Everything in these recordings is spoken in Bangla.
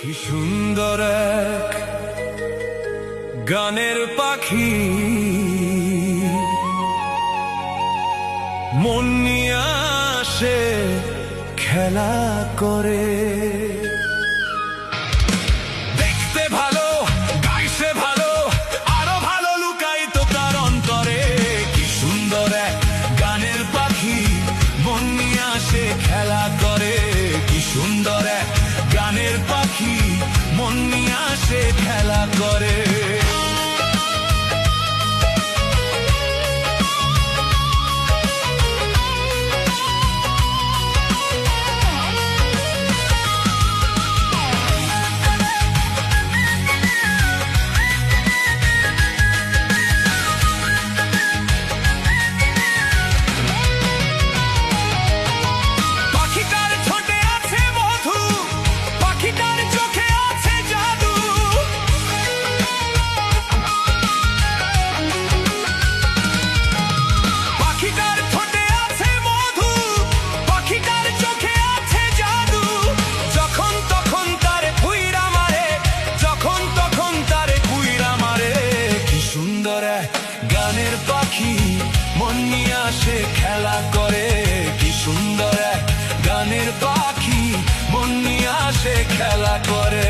কি সুন্দর এক গানের পাখি, মন নিয়ে আসে খেলা করে। দেখতে ভালো, গাইছে ভালো, আরো ভালো লুকায়িত তার অন্তরে। কি সুন্দর এক গানের পাখি, মন নিয়ে আসে খেলা করে। কি সুন্দর এক গানের পাখি, মন নিয়ে আসে খেলা করে। গানের পাখি মন নিয়ে আসে খেলা করে। কি সুন্দর এক গানের পাখি, মন নিয়ে আসে খেলা করে।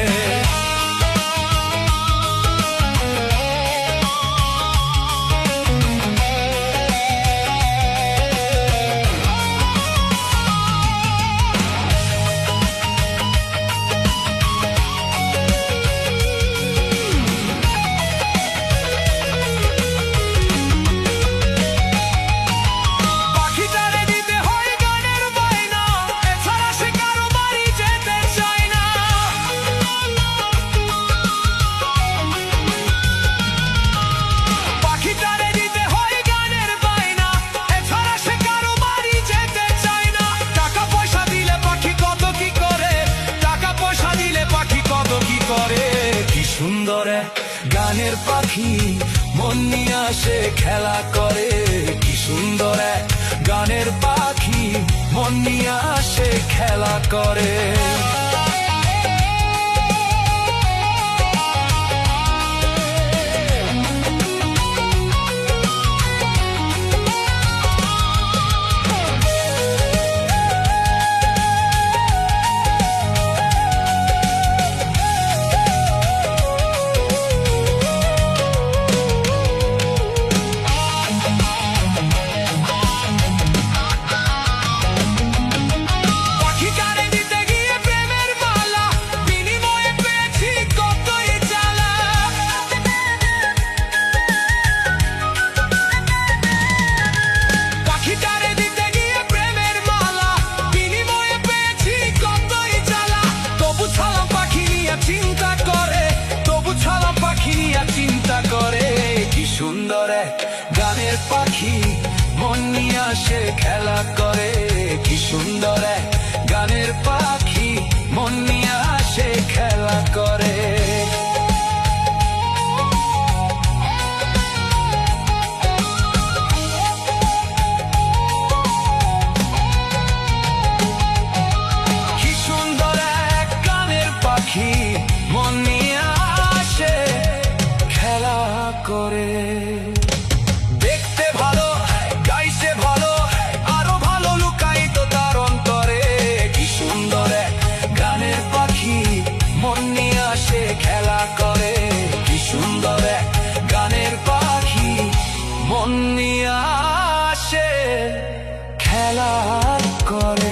সুন্দর গানের পাখি মন নিয়ে আসে খেলা করে। কি সুন্দর গানের পাখি মন নিয়ে আসে খেলা করে। চিন্তা করে কি সুন্দর গানের পাখি মন নিয়ে আসে খেলা করে। কি সুন্দর গানের পাখি মন নিয়ে আসে খেলা করে। কি সুন্দর গানের পাখি মন নিয়ে আসে খেলা করে। দেখতে ভালো, গাইছে ভালো, আরো ভালো লুকায়িত তার অন্তরে। কি সুন্দর গানের পাখি মন নিয়ে আসে খেলা করে। কি সুন্দর গানের পাখি মন নিয়ে আসে খেলা করে।